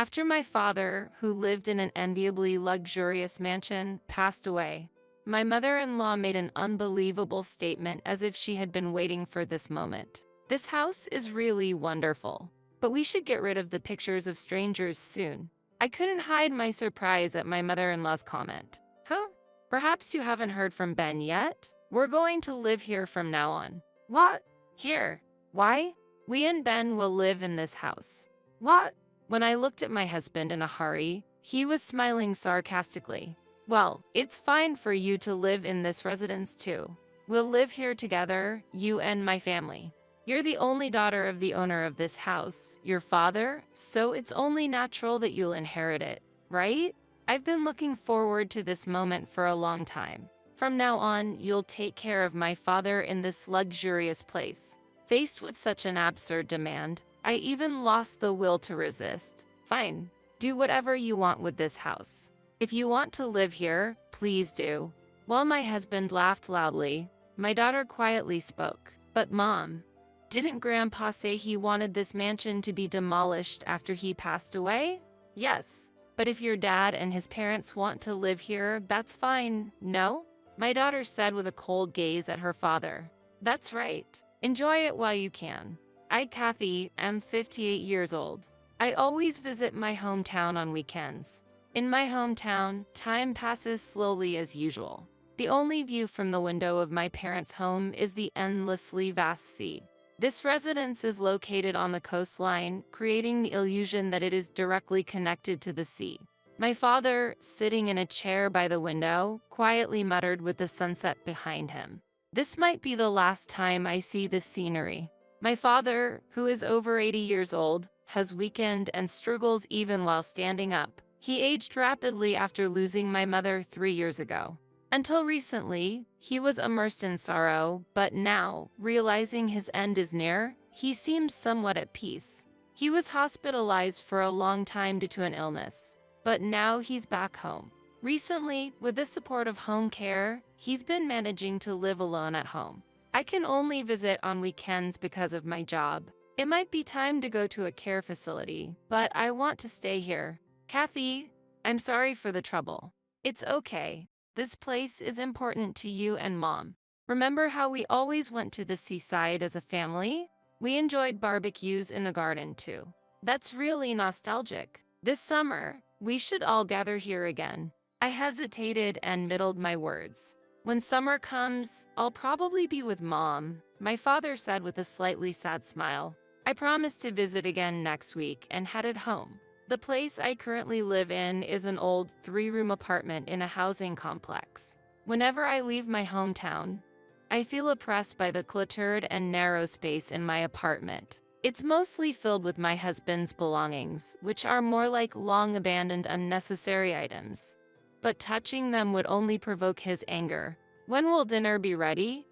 After my father, who lived in an enviably luxurious mansion, passed away, my mother-in-law made an unbelievable statement as if she had been waiting for this moment. "This house is really wonderful, but we should get rid of the pictures of strangers soon." I couldn't hide my surprise at my mother-in-law's comment. "Huh? Perhaps you haven't heard from Ben yet? We're going to live here from now on." "What? Here? Why? We and Ben will live in this house." "What?" When I looked at my husband in a hurry, he was smiling sarcastically. "Well, it's fine for you to live in this residence too. We'll live here together, you and my family. You're the only daughter of the owner of this house, your father, so it's only natural that you'll inherit it, right? I've been looking forward to this moment for a long time. From now on, you'll take care of my father in this luxurious place." Faced with such an absurd demand, I even lost the will to resist. "Fine, do whatever you want with this house. If you want to live here, please do." While my husband laughed loudly, my daughter quietly spoke. "But Mom, didn't Grandpa say he wanted this mansion to be demolished after he passed away?" "Yes, but if your dad and his parents want to live here, that's fine, no?" My daughter said with a cold gaze at her father. "That's right. Enjoy it while you can. I, Kathy, am 58 years old. I always visit my hometown on weekends. In my hometown, time passes slowly as usual. The only view from the window of my parents' home is the endlessly vast sea. This residence is located on the coastline, creating the illusion that it is directly connected to the sea." My father, sitting in a chair by the window, quietly muttered with the sunset behind him. "This might be the last time I see this scenery." My father, who is over 80 years old, has weakened and struggles even while standing up. He aged rapidly after losing my mother 3 years ago. Until recently, he was immersed in sorrow, but now, realizing his end is near, he seems somewhat at peace. He was hospitalized for a long time due to an illness, but now he's back home. Recently, with the support of home care, he's been managing to live alone at home. I can only visit on weekends because of my job. It might be time to go to a care facility, but I want to stay here. Kathy, I'm sorry for the trouble. It's okay. This place is important to you and Mom. Remember how we always went to the seaside as a family? We enjoyed barbecues in the garden too. That's really nostalgic. This summer, we should all gather here again." I hesitated and middled my words. "When summer comes, I'll probably be with Mom," my father said with a slightly sad smile. "I promise to visit again next week and headed home. The place I currently live in is an old 3-room apartment in a housing complex. Whenever I leave my hometown, I feel oppressed by the cluttered and narrow space in my apartment. It's mostly filled with my husband's belongings, which are more like long-abandoned unnecessary items. But touching them would only provoke his anger. When will dinner be ready?"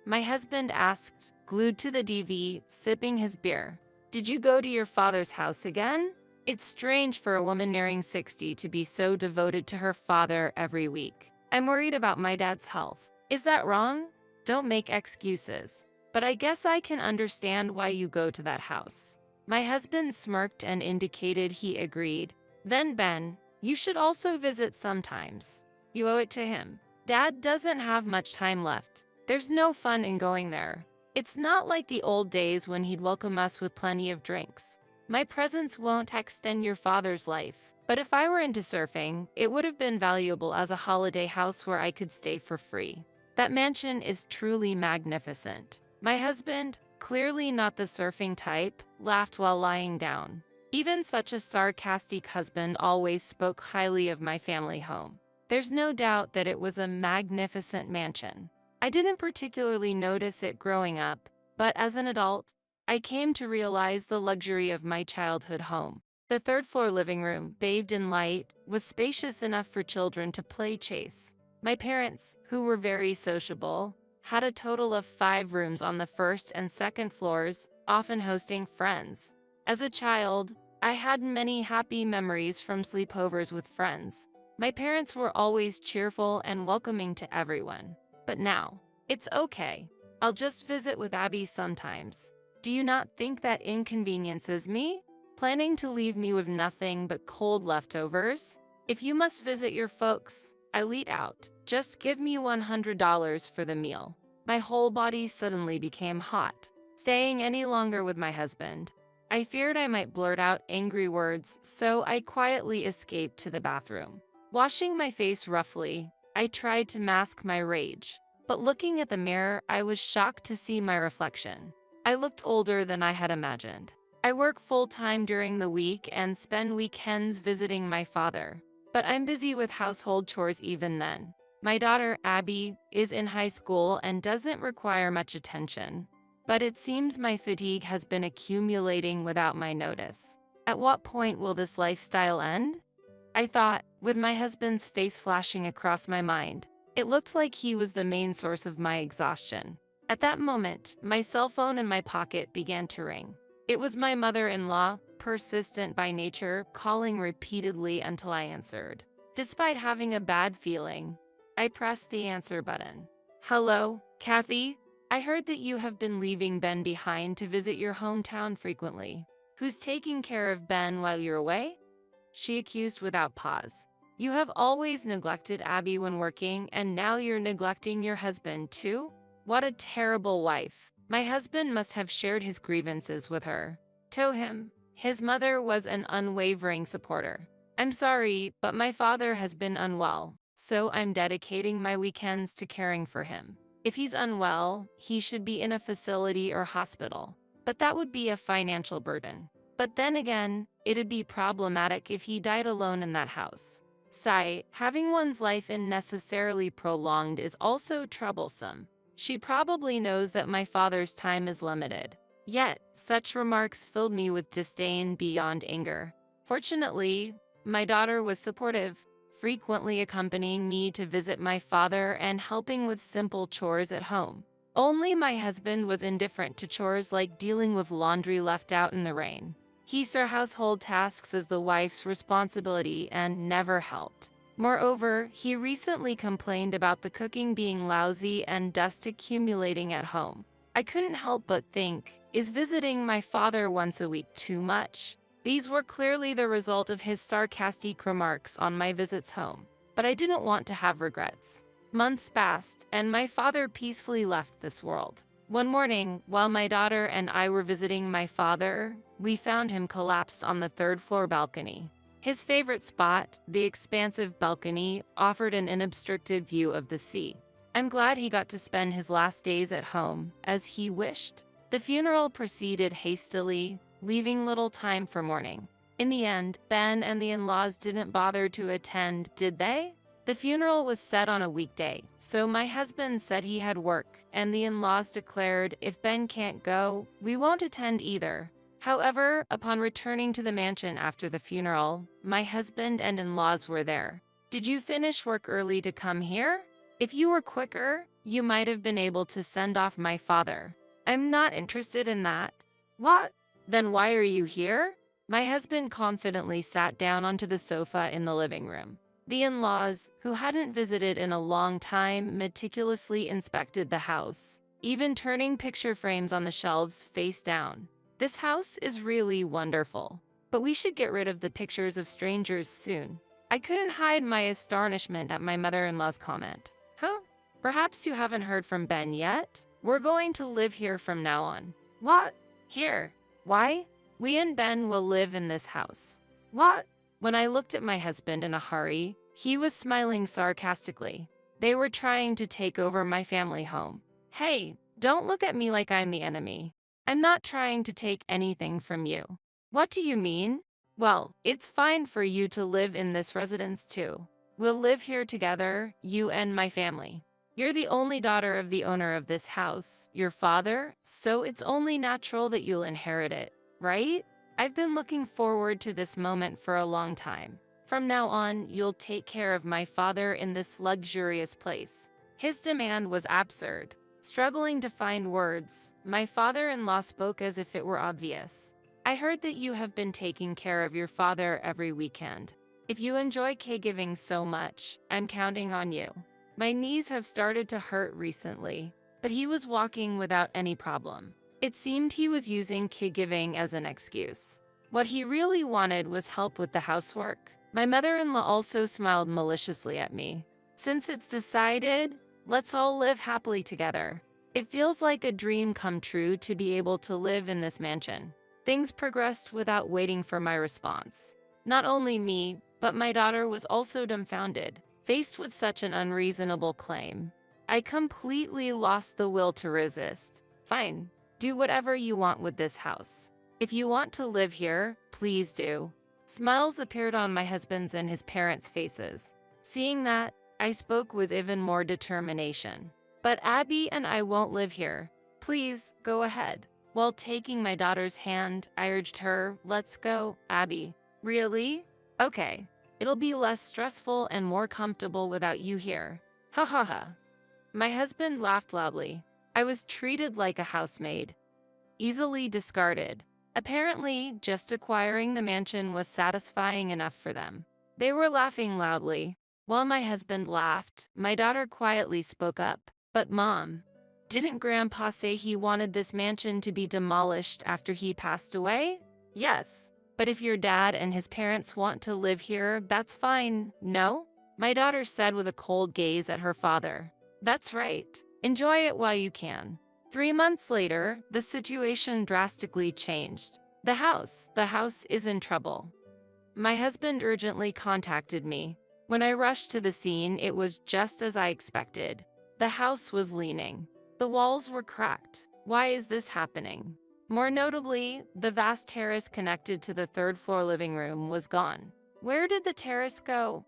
My husband asked, glued to the TV, sipping his beer. "Did you go to your father's house again? It's strange for a woman nearing 60 to be so devoted to her father every week. I'm worried about my dad's health. Is that wrong? Don't make excuses. But I guess I can understand why you go to that house." My husband smirked and indicated he agreed. "Then Ben, you should also visit sometimes. You owe it to him. Dad doesn't have much time left. There's no fun in going there. It's not like the old days when he'd welcome us with plenty of drinks. My presence won't extend your father's life, but if I were into surfing, it would have been valuable as a holiday house where I could stay for free. That mansion is truly magnificent." My husband, clearly not the surfing type, laughed while lying down. Even such a sarcastic husband always spoke highly of my family home. There's no doubt that it was a magnificent mansion. I didn't particularly notice it growing up, but as an adult, I came to realize the luxury of my childhood home. The third-floor living room, bathed in light, was spacious enough for children to play chase. My parents, who were very sociable, had a total of 5 rooms on the first and second floors, often hosting friends. As a child, I had many happy memories from sleepovers with friends. My parents were always cheerful and welcoming to everyone. But now, it's okay. I'll just visit with Abby sometimes. Do you not think that inconveniences me? Planning to leave me with nothing but cold leftovers? If you must visit your folks, I'll eat out. Just give me $100 for the meal. My whole body suddenly became hot. Staying any longer with my husband, I feared I might blurt out angry words, so I quietly escaped to the bathroom. Washing my face roughly, I tried to mask my rage. But looking at the mirror, I was shocked to see my reflection. I looked older than I had imagined. I work full-time during the week and spend weekends visiting my father. But I'm busy with household chores even then. My daughter, Abby, is in high school and doesn't require much attention. But it seems my fatigue has been accumulating without my notice. At what point will this lifestyle end? I thought, with my husband's face flashing across my mind. It looked like he was the main source of my exhaustion. At that moment, my cell phone in my pocket began to ring. It was my mother-in-law, persistent by nature, calling repeatedly until I answered. Despite having a bad feeling, I pressed the answer button. Hello, Kathy? I heard that you have been leaving Ben behind to visit your hometown frequently. Who's taking care of Ben while you're away? She accused without pause. You have always neglected Abby when working, and now you're neglecting your husband too? What a terrible wife. My husband must have shared his grievances with her. To him, his mother was an unwavering supporter. I'm sorry, but my father has been unwell, so I'm dedicating my weekends to caring for him. If he's unwell, he should be in a facility or hospital. But that would be a financial burden. But then again, it'd be problematic if he died alone in that house. Sigh, having one's life unnecessarily prolonged is also troublesome. She probably knows that my father's time is limited. Yet, such remarks filled me with disdain beyond anger. Fortunately, my daughter was supportive, frequently accompanying me to visit my father and helping with simple chores at home. Only my husband was indifferent to chores like dealing with laundry left out in the rain. He saw household tasks as the wife's responsibility and never helped. Moreover, he recently complained about the cooking being lousy and dust accumulating at home. I couldn't help but think, is visiting my father once a week too much? These were clearly the result of his sarcastic remarks on my visits home, but I didn't want to have regrets. Months passed, and my father peacefully left this world. One morning, while my daughter and I were visiting my father, we found him collapsed on the third-floor balcony. His favorite spot, the expansive balcony, offered an unobstructed view of the sea. I'm glad he got to spend his last days at home, as he wished. The funeral proceeded hastily, leaving little time for mourning. In the end, Ben and the in-laws didn't bother to attend, did they? The funeral was set on a weekday, so my husband said he had work, and the in-laws declared, if Ben can't go, we won't attend either. However, upon returning to the mansion after the funeral, my husband and in-laws were there. Did you finish work early to come here? If you were quicker, you might have been able to send off my father. I'm not interested in that. What? Then why are you here? My husband confidently sat down onto the sofa in the living room. The in-laws, who hadn't visited in a long time, meticulously inspected the house, even turning picture frames on the shelves face down. This house is really wonderful, but we should get rid of the pictures of strangers soon. I couldn't hide my astonishment at my mother-in-law's comment. Huh? Perhaps you haven't heard from Ben yet? We're going to live here from now on. What? Here? Why? We and Ben will live in this house. What? When I looked at my husband in a hurry, he was smiling sarcastically. They were trying to take over my family home. Hey, don't look at me like I'm the enemy. I'm not trying to take anything from you. What do you mean? Well, it's fine for you to live in this residence too. We'll live here together, you and my family. You're the only daughter of the owner of this house, your father, so it's only natural that you'll inherit it, right? I've been looking forward to this moment for a long time. From now on, you'll take care of my father in this luxurious place. His demand was absurd. Struggling to find words, my father-in-law spoke as if it were obvious. I heard that you have been taking care of your father every weekend. If you enjoy caregiving so much, I'm counting on you. My knees have started to hurt recently, but he was walking without any problem. It seemed he was using caregiving as an excuse. What he really wanted was help with the housework. My mother-in-law also smiled maliciously at me. Since it's decided, let's all live happily together. It feels like a dream come true to be able to live in this mansion. Things progressed without waiting for my response. Not only me, but my daughter was also dumbfounded, faced with such an unreasonable claim. I completely lost the will to resist. Fine, do whatever you want with this house. If you want to live here, please do. Smiles appeared on my husband's and his parents' faces. Seeing that, I spoke with even more determination. But Abby and I won't live here. Please, go ahead. While taking my daughter's hand, I urged her, let's go, Abby. Really? Okay. It'll be less stressful and more comfortable without you here. Ha ha ha. My husband laughed loudly. I was treated like a housemaid. Easily discarded. Apparently, just acquiring the mansion was satisfying enough for them. They were laughing loudly. While my husband laughed, my daughter quietly spoke up. But Mom, didn't Grandpa say he wanted this mansion to be demolished after he passed away? Yes, but if your dad and his parents want to live here, that's fine, no? My daughter said with a cold gaze at her father. That's right. Enjoy it while you can. 3 months later, the situation drastically changed. The house is in trouble. My husband urgently contacted me. When I rushed to the scene, it was just as I expected. The house was leaning. The walls were cracked. Why is this happening? More notably, the vast terrace connected to the third-floor living room was gone. Where did the terrace go?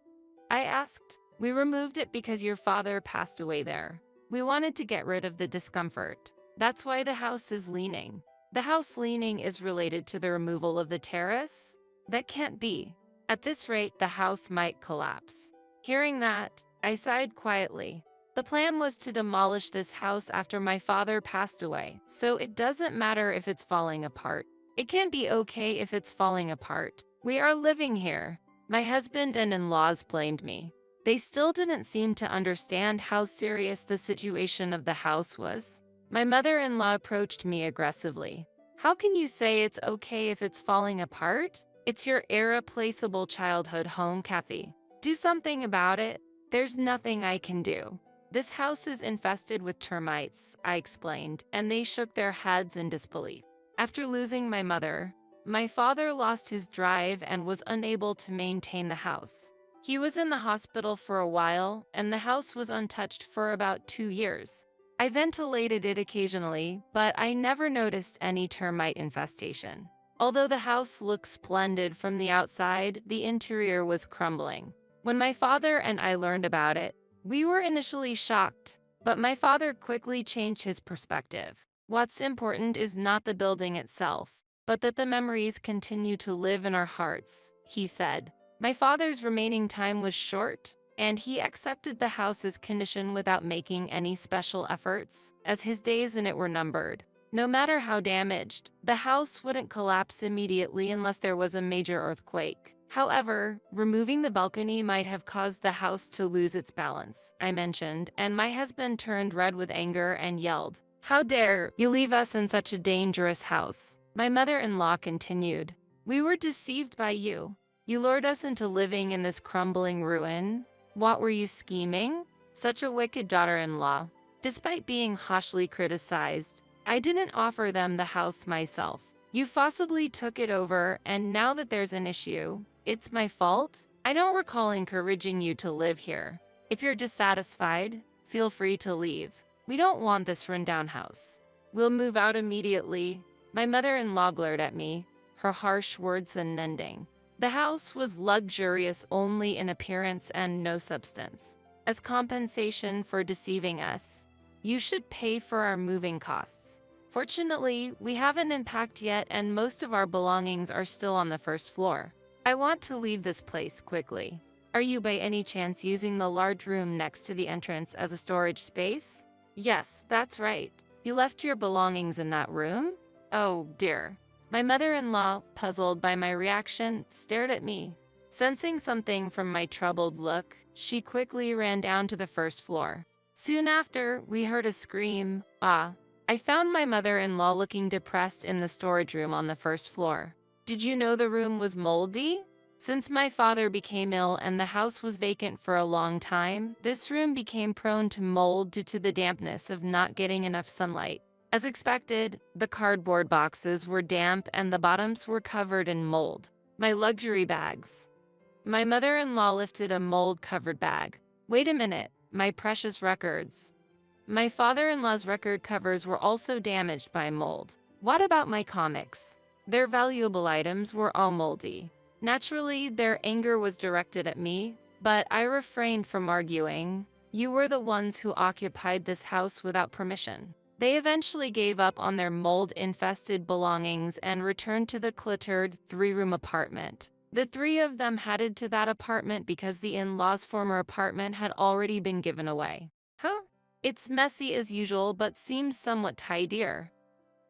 I asked. We removed it because your father passed away there. We wanted to get rid of the discomfort. That's why the house is leaning. The house leaning is related to the removal of the terrace? That can't be. At this rate, the house might collapse. Hearing that, I sighed quietly. The plan was to demolish this house after my father passed away, so it doesn't matter if it's falling apart. It can't be okay if it's falling apart. We are living here. My husband and in-laws blamed me. They still didn't seem to understand how serious the situation of the house was. My mother-in-law approached me aggressively. How can you say it's okay if it's falling apart? It's your irreplaceable childhood home, Kathy. Do something about it. There's nothing I can do. This house is infested with termites, I explained, and they shook their heads in disbelief. After losing my mother, my father lost his drive and was unable to maintain the house. He was in the hospital for a while, and the house was untouched for about 2 years. I ventilated it occasionally, but I never noticed any termite infestation. Although the house looked splendid from the outside, the interior was crumbling. When my father and I learned about it, we were initially shocked, but my father quickly changed his perspective. What's important is not the building itself, but that the memories continue to live in our hearts, he said. My father's remaining time was short, and he accepted the house's condition without making any special efforts, as his days in it were numbered. No matter how damaged, the house wouldn't collapse immediately unless there was a major earthquake. However, removing the balcony might have caused the house to lose its balance, I mentioned, and my husband turned red with anger and yelled, "How dare you leave us in such a dangerous house?" My mother-in-law continued, "We were deceived by you. You lured us into living in this crumbling ruin. What were you scheming? Such a wicked daughter-in-law." Despite being harshly criticized, I didn't offer them the house myself. You forcibly took it over, and now that there's an issue, it's my fault? I don't recall encouraging you to live here. If you're dissatisfied, feel free to leave. We don't want this rundown house. We'll move out immediately. My mother-in-law glared at me, her harsh words unending. The house was luxurious only in appearance and no substance. As compensation for deceiving us, you should pay for our moving costs. Fortunately, we haven't unpacked yet and most of our belongings are still on the first floor. I want to leave this place quickly. Are you by any chance using the large room next to the entrance as a storage space? Yes, that's right. You left your belongings in that room? Oh dear. My mother-in-law, puzzled by my reaction, stared at me. Sensing something from my troubled look, she quickly ran down to the first floor. Soon after, we heard a scream, "Ah!" I found my mother-in-law looking depressed in the storage room on the first floor. Did you know the room was moldy? Since my father became ill and the house was vacant for a long time, this room became prone to mold due to the dampness of not getting enough sunlight. As expected, the cardboard boxes were damp and the bottoms were covered in mold. My luxury bags. My mother-in-law lifted a mold-covered bag. Wait a minute, my precious records. My father-in-law's record covers were also damaged by mold. What about my comics? Their valuable items were all moldy. Naturally, their anger was directed at me, but I refrained from arguing. You were the ones who occupied this house without permission. They eventually gave up on their mold-infested belongings and returned to the cluttered three-room apartment. The three of them headed to that apartment because the in-laws' former apartment had already been given away. Huh? It's messy as usual but seems somewhat tidier.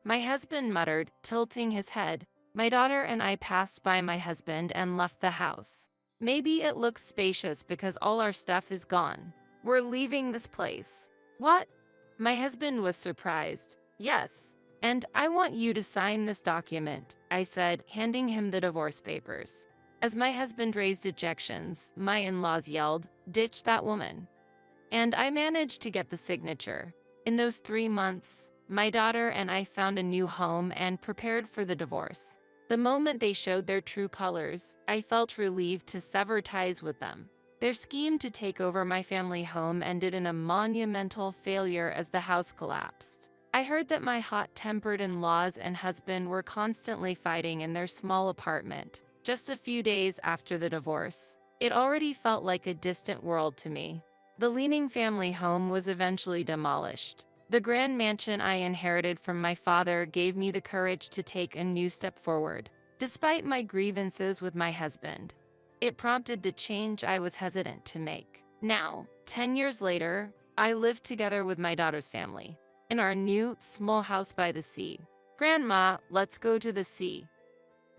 My husband muttered, tilting his head. My daughter and I passed by my husband and left the house. Maybe it looks spacious because all our stuff is gone. We're leaving this place. What? My husband was surprised. Yes. And I want you to sign this document, I said, handing him the divorce papers. As my husband raised objections, my in-laws yelled, "Ditch that woman." And I managed to get the signature. In those 3 months, my daughter and I found a new home and prepared for the divorce. The moment they showed their true colors, I felt relieved to sever ties with them. Their scheme to take over my family home ended in a monumental failure as the house collapsed. I heard that my hot-tempered in-laws and husband were constantly fighting in their small apartment. Just a few days after the divorce, it already felt like a distant world to me. The leaning family home was eventually demolished. The grand mansion I inherited from my father gave me the courage to take a new step forward, despite my grievances with my husband. It prompted the change I was hesitant to make. Now, 10 years later, I live together with my daughter's family, in our new, small house by the sea. Grandma, let's go to the sea,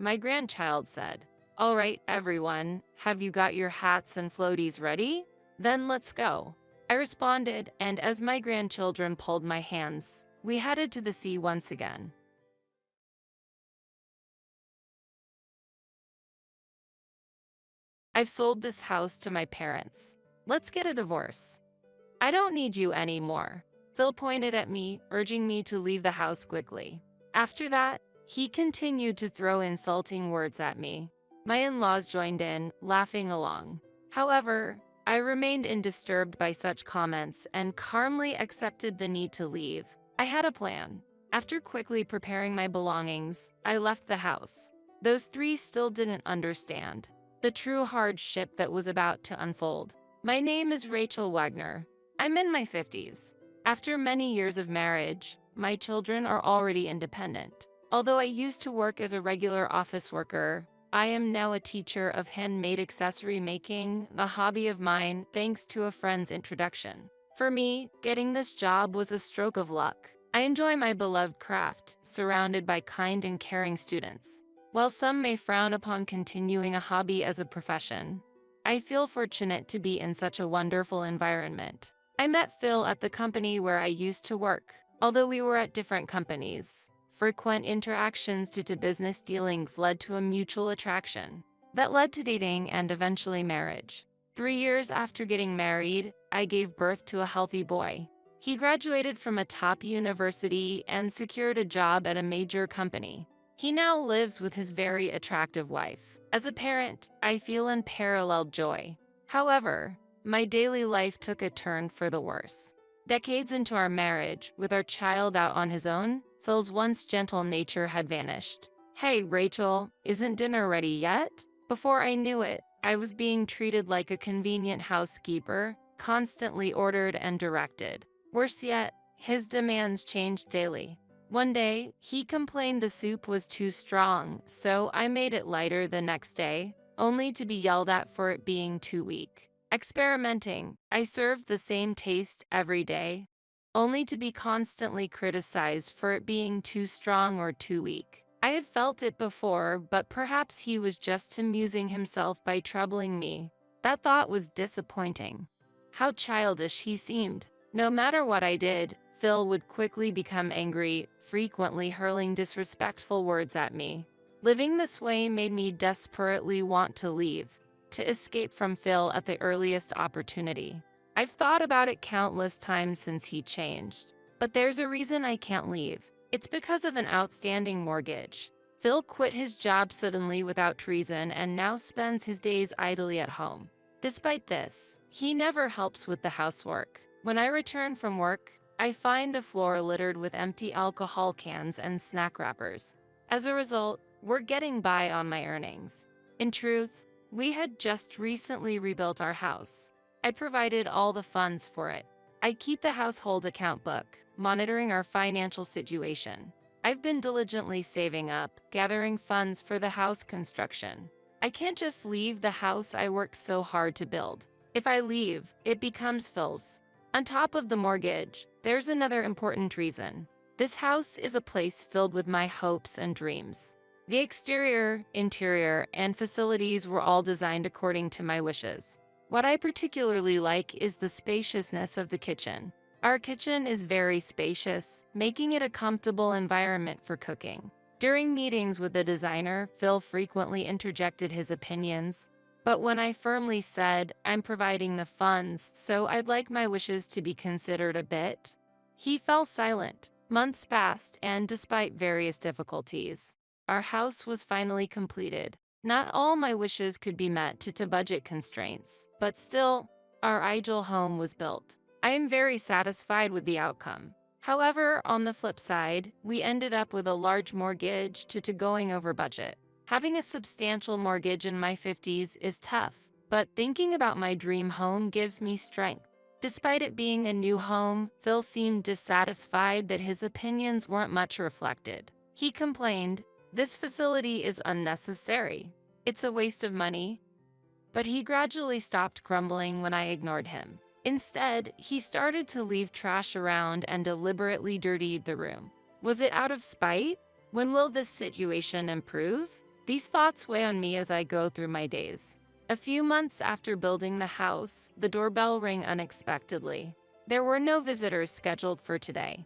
my grandchild said. All right, everyone, have you got your hats and floaties ready? Then let's go. I responded, and as my grandchildren pulled my hands, we headed to the sea once again. I've sold this house to my parents. Let's get a divorce. I don't need you anymore. Phil pointed at me, urging me to leave the house quickly. After that, he continued to throw insulting words at me. My in-laws joined in, laughing along. However, I remained undisturbed by such comments and calmly accepted the need to leave. I had a plan. After quickly preparing my belongings, I left the house. Those three still didn't understand the true hardship that was about to unfold. My name is Rachel Wagner. I'm in my 50s. After many years of marriage, my children are already independent. Although I used to work as a regular office worker, I am now a teacher of handmade accessory making, a hobby of mine thanks to a friend's introduction. For me, getting this job was a stroke of luck. I enjoy my beloved craft, surrounded by kind and caring students. While some may frown upon continuing a hobby as a profession, I feel fortunate to be in such a wonderful environment. I met Phil at the company where I used to work. Although we were at different companies, frequent interactions due to business dealings led to a mutual attraction that led to dating and eventually marriage. 3 years after getting married, I gave birth to a healthy boy. He graduated from a top university and secured a job at a major company. He now lives with his very attractive wife. As a parent, I feel unparalleled joy. However, my daily life took a turn for the worse. Decades into our marriage, with our child out on his own, Phil's once gentle nature had vanished. Hey, Rachel, isn't dinner ready yet? Before I knew it, I was being treated like a convenient housekeeper, constantly ordered and directed. Worse yet, his demands changed daily. One day, he complained the soup was too strong, so I made it lighter the next day, only to be yelled at for it being too weak. Experimenting, I served the same taste every day, only to be constantly criticized for it being too strong or too weak. I had felt it before, but perhaps he was just amusing himself by troubling me. That thought was disappointing. How childish he seemed. No matter what I did, Phil would quickly become angry, frequently hurling disrespectful words at me. Living this way made me desperately want to leave, to escape from Phil at the earliest opportunity. I've thought about it countless times since he changed. But there's a reason I can't leave. It's because of an outstanding mortgage. Phil quit his job suddenly without reason and now spends his days idly at home. Despite this, he never helps with the housework. When I return from work, I find a floor littered with empty alcohol cans and snack wrappers. As a result, we're getting by on my earnings. In truth, we had just recently rebuilt our house. I provided all the funds for it. I keep the household account book, monitoring our financial situation. I've been diligently saving up, gathering funds for the house construction. I can't just leave the house I worked so hard to build. If I leave, it becomes Phil's. On top of the mortgage, there's another important reason. This house is a place filled with my hopes and dreams. The exterior, interior, and facilities were all designed according to my wishes. What I particularly like is the spaciousness of the kitchen. Our kitchen is very spacious, making it a comfortable environment for cooking. During meetings with the designer, Phil frequently interjected his opinions. But when I firmly said, I'm providing the funds, so I'd like my wishes to be considered a bit, he fell silent. Months passed, and despite various difficulties, our house was finally completed. Not all my wishes could be met due to budget constraints, but still, our ideal home was built. I am very satisfied with the outcome. However, on the flip side, we ended up with a large mortgage due to going over budget. Having a substantial mortgage in my 50s is tough, but thinking about my dream home gives me strength. Despite it being a new home, Phil seemed dissatisfied that his opinions weren't much reflected. He complained, "This facility is unnecessary. It's a waste of money." But he gradually stopped grumbling when I ignored him. Instead, he started to leave trash around and deliberately dirtied the room. Was it out of spite? When will this situation improve? These thoughts weigh on me as I go through my days. A few months after building the house, the doorbell rang unexpectedly. There were no visitors scheduled for today.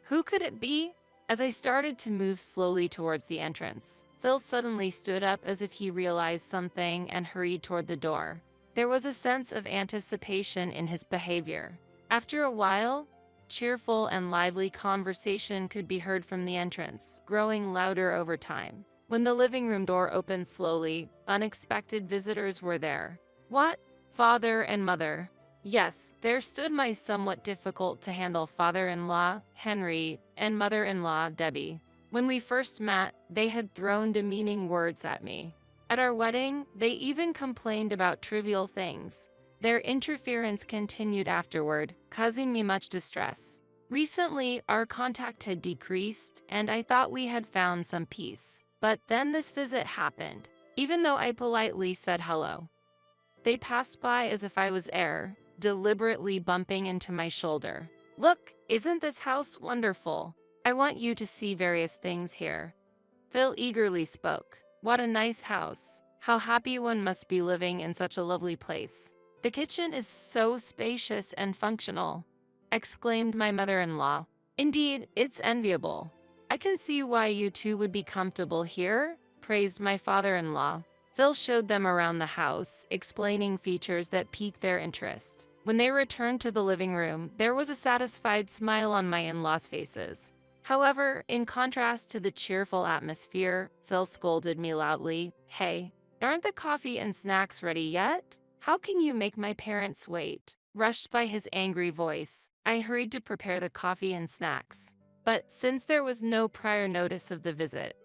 Who could it be? As I started to move slowly towards the entrance, Phil suddenly stood up as if he realized something and hurried toward the door. There was a sense of anticipation in his behavior. After a while, cheerful and lively conversation could be heard from the entrance, growing louder over time. When the living room door opened slowly, unexpected visitors were there. What? Father and mother. Yes, there stood my somewhat difficult-to-handle father-in-law, Henry, and mother-in-law, Debbie. When we first met, they had thrown demeaning words at me. At our wedding, they even complained about trivial things. Their interference continued afterward, causing me much distress. Recently, our contact had decreased, and I thought we had found some peace. But then this visit happened, even though I politely said hello. They passed by as if I was air, deliberately bumping into my shoulder. "Look, isn't this house wonderful? I want you to see various things here." Phil eagerly spoke. "What a nice house. How happy one must be living in such a lovely place. The kitchen is so spacious and functional," exclaimed my mother-in-law. "Indeed, it's enviable. I can see why you two would be comfortable here," praised my father-in-law. Phil showed them around the house, explaining features that piqued their interest. When they returned to the living room, there was a satisfied smile on my in-laws' faces. However, in contrast to the cheerful atmosphere, Phil scolded me loudly. "Hey, aren't the coffee and snacks ready yet? How can you make my parents wait?" Rushed by his angry voice, I hurried to prepare the coffee and snacks. But since there was no prior notice of the visit,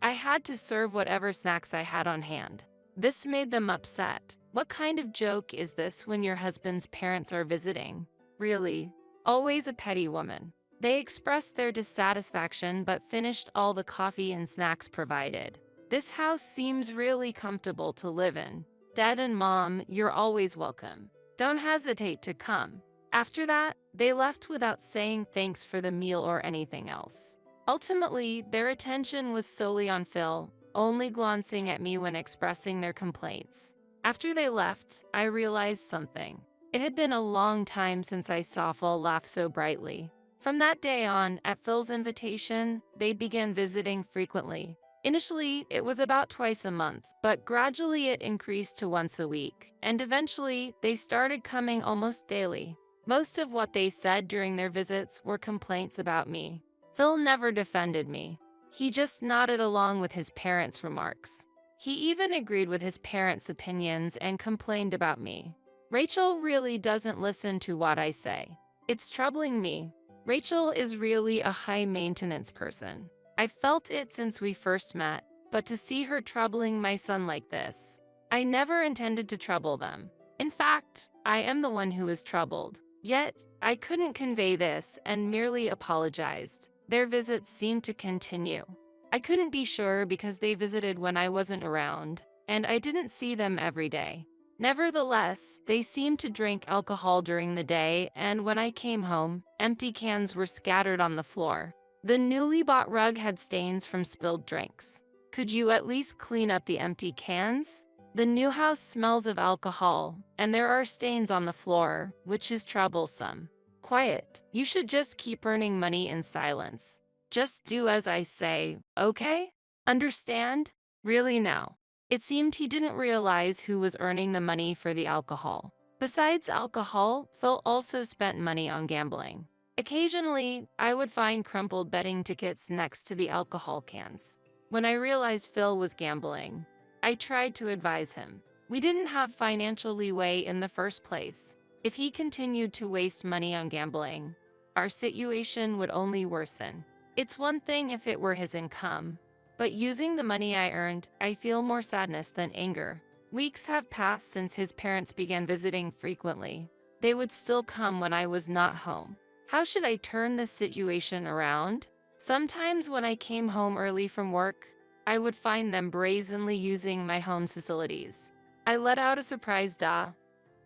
I had to serve whatever snacks I had on hand. This made them upset. "What kind of joke is this when your husband's parents are visiting? Really? Always a petty woman." They expressed their dissatisfaction but finished all the coffee and snacks provided. "This house seems really comfortable to live in. Dad and Mom, you're always welcome. Don't hesitate to come." After that, they left without saying thanks for the meal or anything else. Ultimately, their attention was solely on Phil, only glancing at me when expressing their complaints. After they left, I realized something. It had been a long time since I saw Phil laugh so brightly. From that day on, at Phil's invitation, they began visiting frequently. Initially, it was about twice a month, but gradually it increased to once a week, and eventually, they started coming almost daily. Most of what they said during their visits were complaints about me. Phil never defended me. He just nodded along with his parents' remarks. He even agreed with his parents' opinions and complained about me. Rachel really doesn't listen to what I say. It's troubling me. Rachel is really a high-maintenance person. I felt it since we first met, but to see her troubling my son like this, I never intended to trouble them. In fact, I am the one who is troubled. Yet, I couldn't convey this and merely apologized. Their visits seemed to continue. I couldn't be sure because they visited when I wasn't around, and I didn't see them every day. Nevertheless, they seemed to drink alcohol during the day, and when I came home, empty cans were scattered on the floor. The newly bought rug had stains from spilled drinks. Could you at least clean up the empty cans? The new house smells of alcohol, and there are stains on the floor, which is troublesome. Quiet. You should just keep earning money in silence. Just do as I say, okay? Understand? Really now. It seemed he didn't realize who was earning the money for the alcohol. Besides alcohol, Phil also spent money on gambling. Occasionally, I would find crumpled betting tickets next to the alcohol cans. When I realized Phil was gambling, I tried to advise him. We didn't have financial leeway in the first place. If he continued to waste money on gambling, our situation would only worsen. It's one thing if it were his income, but using the money I earned, I feel more sadness than anger. Weeks have passed since his parents began visiting frequently. They would still come when I was not home. How should I turn this situation around? Sometimes when I came home early from work, I would find them brazenly using my home's facilities. I let out a surprised "dah,"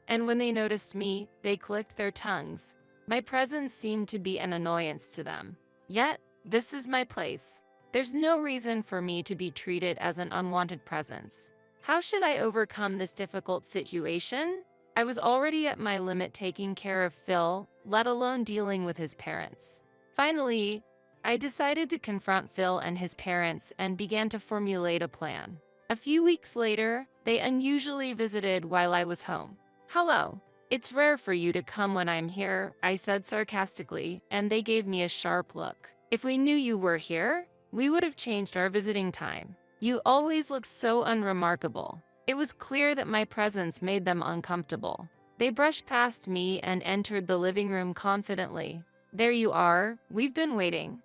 and when they noticed me, they clicked their tongues. My presence seemed to be an annoyance to them. Yet, this is my place. There's no reason for me to be treated as an unwanted presence. How should I overcome this difficult situation? I was already at my limit taking care of Phil, let alone dealing with his parents. Finally, I decided to confront Phil and his parents and began to formulate a plan. A few weeks later, they unusually visited while I was home. "Hello. It's rare for you to come when I'm here," I said sarcastically, and they gave me a sharp look. "If we knew you were here, we would have changed our visiting time. You always look so unremarkable." It was clear that my presence made them uncomfortable. They brushed past me and entered the living room confidently. "There you are. We've been waiting."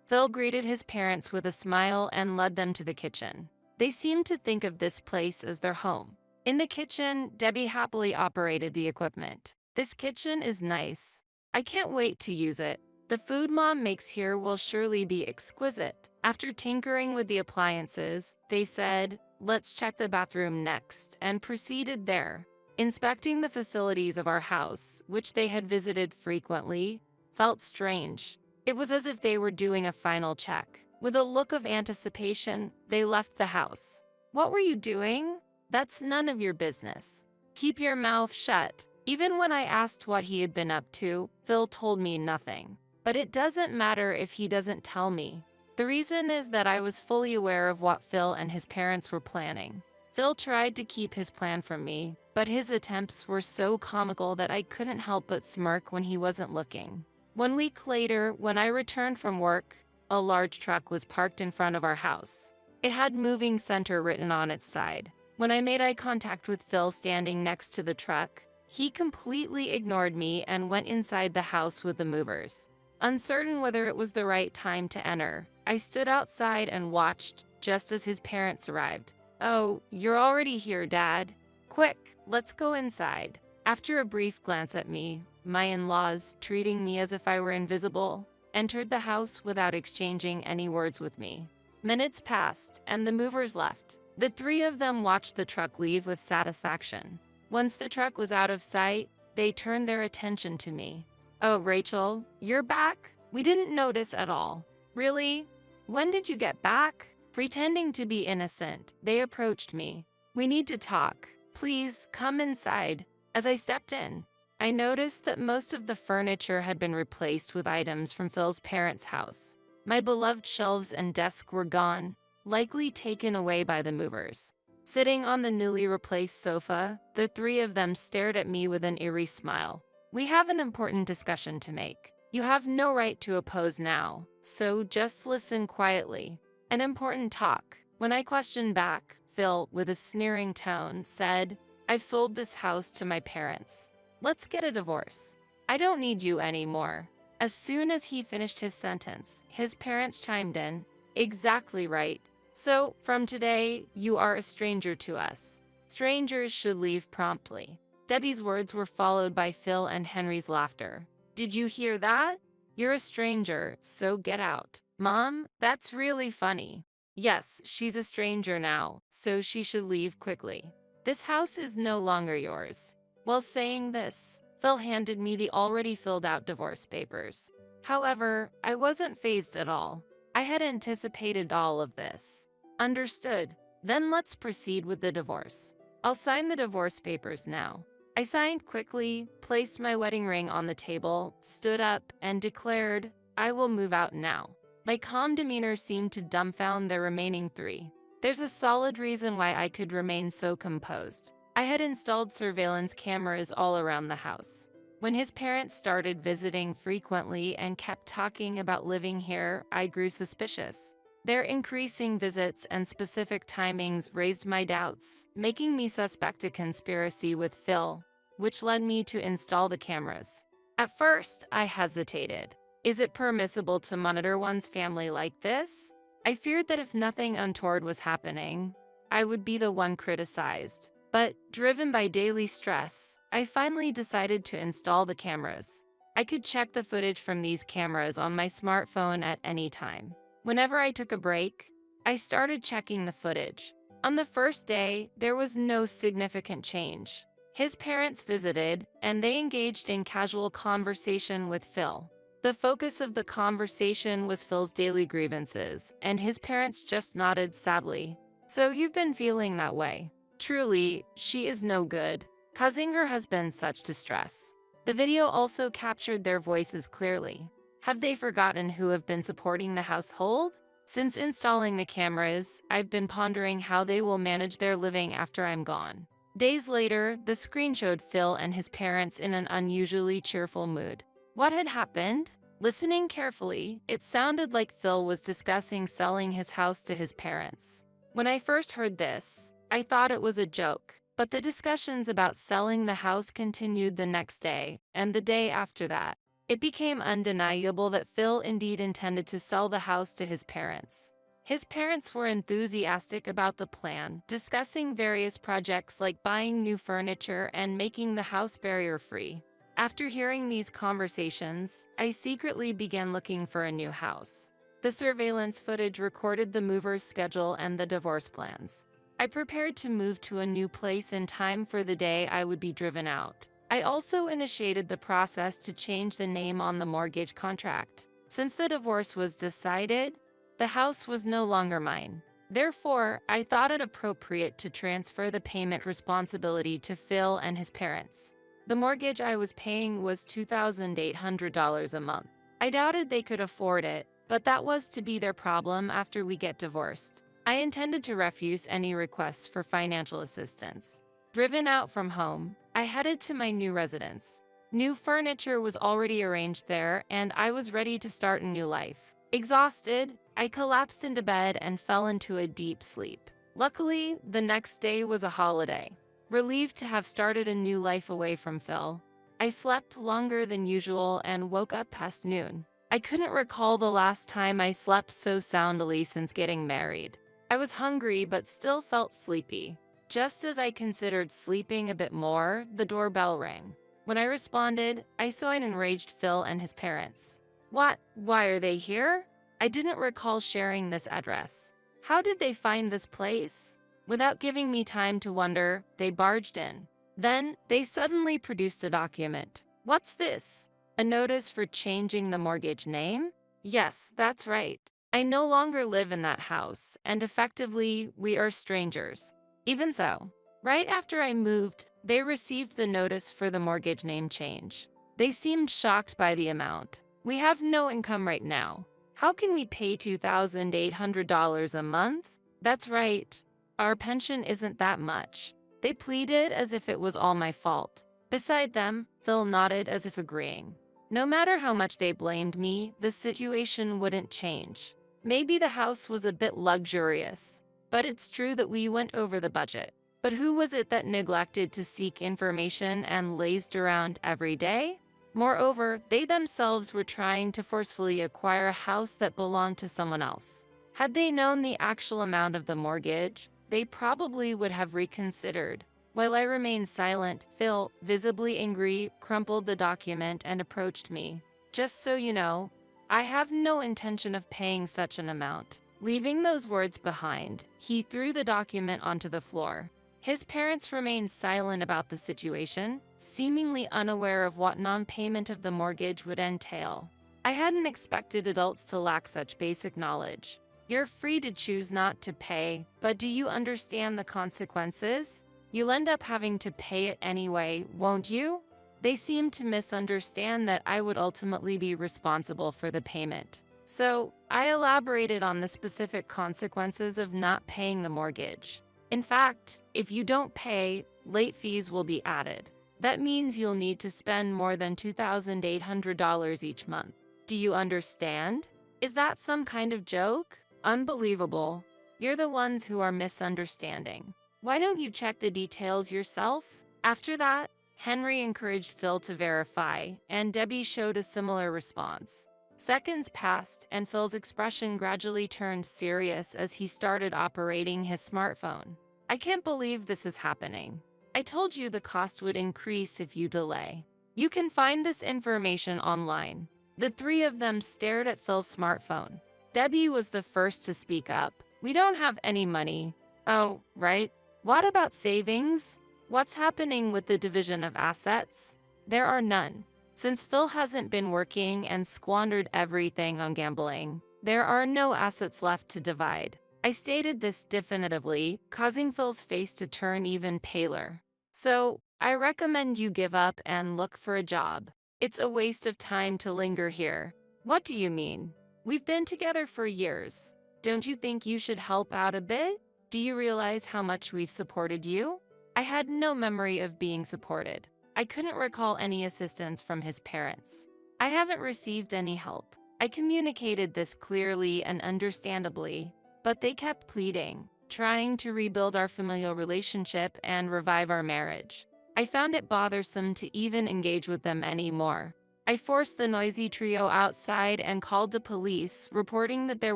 Phil greeted his parents with a smile and led them to the kitchen. They seemed to think of this place as their home. In the kitchen, Debbie happily operated the equipment. "This kitchen is nice. I can't wait to use it. The food Mom makes here will surely be exquisite." After tinkering with the appliances, they said, "Let's check the bathroom next," and proceeded there. Inspecting the facilities of our house, which they had visited frequently, felt strange. It was as if they were doing a final check. With a look of anticipation, they left the house. "What were you doing? That's none of your business. Keep your mouth shut." Even when I asked what he had been up to, Phil told me nothing. But it doesn't matter if he doesn't tell me. The reason is that I was fully aware of what Phil and his parents were planning. Phil tried to keep his plan from me, but his attempts were so comical that I couldn't help but smirk when he wasn't looking. 1 week later, when I returned from work, a large truck was parked in front of our house. It had "Moving Center" written on its side. When I made eye contact with Phil standing next to the truck, he completely ignored me and went inside the house with the movers. Uncertain whether it was the right time to enter, I stood outside and watched just as his parents arrived. "Oh, you're already here, Dad. Quick, let's go inside." After a brief glance at me, my in-laws, treating me as if I were invisible, entered the house without exchanging any words with me. Minutes passed, and the movers left. The three of them watched the truck leave with satisfaction. Once the truck was out of sight, they turned their attention to me. "Oh, Rachel, you're back? We didn't notice at all." "Really? When did you get back?" Pretending to be innocent, they approached me. "We need to talk. Please, come inside." As I stepped in, I noticed that most of the furniture had been replaced with items from Phil's parents' house. My beloved shelves and desk were gone, likely taken away by the movers. Sitting on the newly replaced sofa, the three of them stared at me with an eerie smile. "We have an important discussion to make. You have no right to oppose now, so just listen quietly." An important talk. When I questioned back, Phil, with a sneering tone, said, "I've sold this house to my parents. Let's get a divorce. I don't need you anymore." As soon as he finished his sentence, his parents chimed in, "Exactly right. So, from today, you are a stranger to us. Strangers should leave promptly." Debbie's words were followed by Phil and Henry's laughter. "Did you hear that? You're a stranger, so get out." "Mom, that's really funny." "Yes, she's a stranger now, so she should leave quickly. This house is no longer yours." While saying this, Phil handed me the already filled out divorce papers. However, I wasn't fazed at all. I had anticipated all of this. "Understood. Then let's proceed with the divorce. I'll sign the divorce papers now." I signed quickly, placed my wedding ring on the table, stood up, and declared, "I will move out now." My calm demeanor seemed to dumbfound the remaining three. There's a solid reason why I could remain so composed. I had installed surveillance cameras all around the house. When his parents started visiting frequently and kept talking about living here, I grew suspicious. Their increasing visits and specific timings raised my doubts, making me suspect a conspiracy with Phil, which led me to install the cameras. At first, I hesitated. Is it permissible to monitor one's family like this? I feared that if nothing untoward was happening, I would be the one criticized. But, driven by daily stress, I finally decided to install the cameras. I could check the footage from these cameras on my smartphone at any time. Whenever I took a break, I started checking the footage. On the first day, there was no significant change. His parents visited, and they engaged in casual conversation with Phil. The focus of the conversation was Phil's daily grievances, and his parents just nodded sadly. "So you've been feeling that way. Truly, she is no good, causing her husband such distress." The video also captured their voices clearly. Have they forgotten who have been supporting the household? Since installing the cameras, I've been pondering how they will manage their living after I'm gone. Days later, the screen showed Phil and his parents in an unusually cheerful mood. What had happened? Listening carefully, it sounded like Phil was discussing selling his house to his parents. When I first heard this, I thought it was a joke, but the discussions about selling the house continued the next day, and the day after that. It became undeniable that Phil indeed intended to sell the house to his parents. His parents were enthusiastic about the plan, discussing various projects like buying new furniture and making the house barrier-free. After hearing these conversations, I secretly began looking for a new house. The surveillance footage recorded the mover's schedule and the divorce plans. I prepared to move to a new place in time for the day I would be driven out. I also initiated the process to change the name on the mortgage contract. Since the divorce was decided, the house was no longer mine. Therefore, I thought it appropriate to transfer the payment responsibility to Phil and his parents. The mortgage I was paying was $2,800 a month. I doubted they could afford it, but that was to be their problem after we get divorced. I intended to refuse any requests for financial assistance. Driven out from home, I headed to my new residence. New furniture was already arranged there, and I was ready to start a new life. Exhausted, I collapsed into bed and fell into a deep sleep. Luckily, the next day was a holiday. Relieved to have started a new life away from Phil, I slept longer than usual and woke up past noon. I couldn't recall the last time I slept so soundly since getting married. I was hungry but still felt sleepy. Just as I considered sleeping a bit more, the doorbell rang. When I responded, I saw an enraged Phil and his parents. "What? Why are they here?" I didn't recall sharing this address. How did they find this place? Without giving me time to wonder, they barged in. Then, they suddenly produced a document. What's this? A notice for changing the mortgage name? Yes, that's right. I no longer live in that house, and effectively, we are strangers. Even so, right after I moved, they received the notice for the mortgage name change. They seemed shocked by the amount. "We have no income right now. How can we pay $2,800 a month? That's right. Our pension isn't that much. They pleaded as if it was all my fault. Beside them, Phil nodded as if agreeing. No matter how much they blamed me, the situation wouldn't change. Maybe the house was a bit luxurious, but it's true that we went over the budget. But who was it that neglected to seek information and lazed around every day? Moreover, they themselves were trying to forcefully acquire a house that belonged to someone else. Had they known the actual amount of the mortgage, they probably would have reconsidered. While I remained silent, Phil, visibly angry, crumpled the document and approached me. Just so you know, I have no intention of paying such an amount. Leaving those words behind, he threw the document onto the floor. His parents remained silent about the situation, seemingly unaware of what non-payment of the mortgage would entail. I hadn't expected adults to lack such basic knowledge. You're free to choose not to pay, but do you understand the consequences? You'll end up having to pay it anyway, won't you? They seemed to misunderstand that I would ultimately be responsible for the payment. So, I elaborated on the specific consequences of not paying the mortgage. In fact, if you don't pay, late fees will be added. That means you'll need to spend more than $2,800 each month. Do you understand? Is that some kind of joke? Unbelievable. You're the ones who are misunderstanding. Why don't you check the details yourself? After that, Henry encouraged Phil to verify, and Debbie showed a similar response. Seconds passed, and Phil's expression gradually turned serious as he started operating his smartphone. I can't believe this is happening. I told you the cost would increase if you delay. You can find this information online. The three of them stared at Phil's smartphone. Debbie was the first to speak up. We don't have any money. Oh, right. What about savings? What's happening with the division of assets? There are none. Since Phil hasn't been working and squandered everything on gambling, there are no assets left to divide. I stated this definitively, causing Phil's face to turn even paler. So, I recommend you give up and look for a job. It's a waste of time to linger here. What do you mean? We've been together for years. Don't you think you should help out a bit? Do you realize how much we've supported you? I had no memory of being supported. I couldn't recall any assistance from his parents. I haven't received any help. I communicated this clearly and understandably, but they kept pleading, trying to rebuild our familial relationship and revive our marriage. I found it bothersome to even engage with them anymore. I forced the noisy trio outside and called the police, reporting that there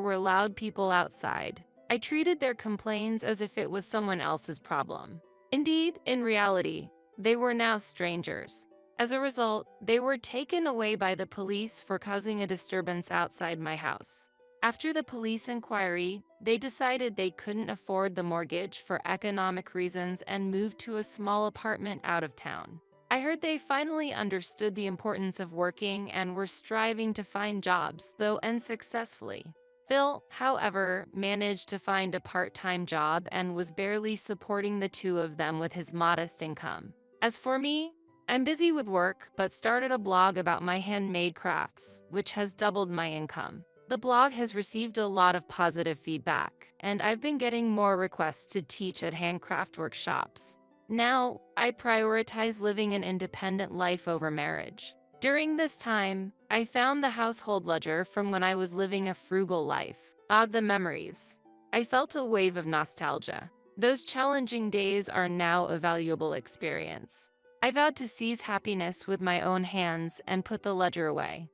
were loud people outside. I treated their complaints as if it was someone else's problem. Indeed, in reality, they were now strangers. As a result, they were taken away by the police for causing a disturbance outside my house. After the police inquiry, they decided they couldn't afford the mortgage for economic reasons and moved to a small apartment out of town. I heard they finally understood the importance of working and were striving to find jobs, though unsuccessfully. Phil, however, managed to find a part-time job and was barely supporting the two of them with his modest income. As for me, I'm busy with work, but started a blog about my handmade crafts, which has doubled my income. The blog has received a lot of positive feedback, and I've been getting more requests to teach at handcraft workshops. Now, I prioritize living an independent life over marriage. During this time, I found the household ledger from when I was living a frugal life. The memories. I felt a wave of nostalgia. Those challenging days are now a valuable experience. I vowed to seize happiness with my own hands and put the ledger away.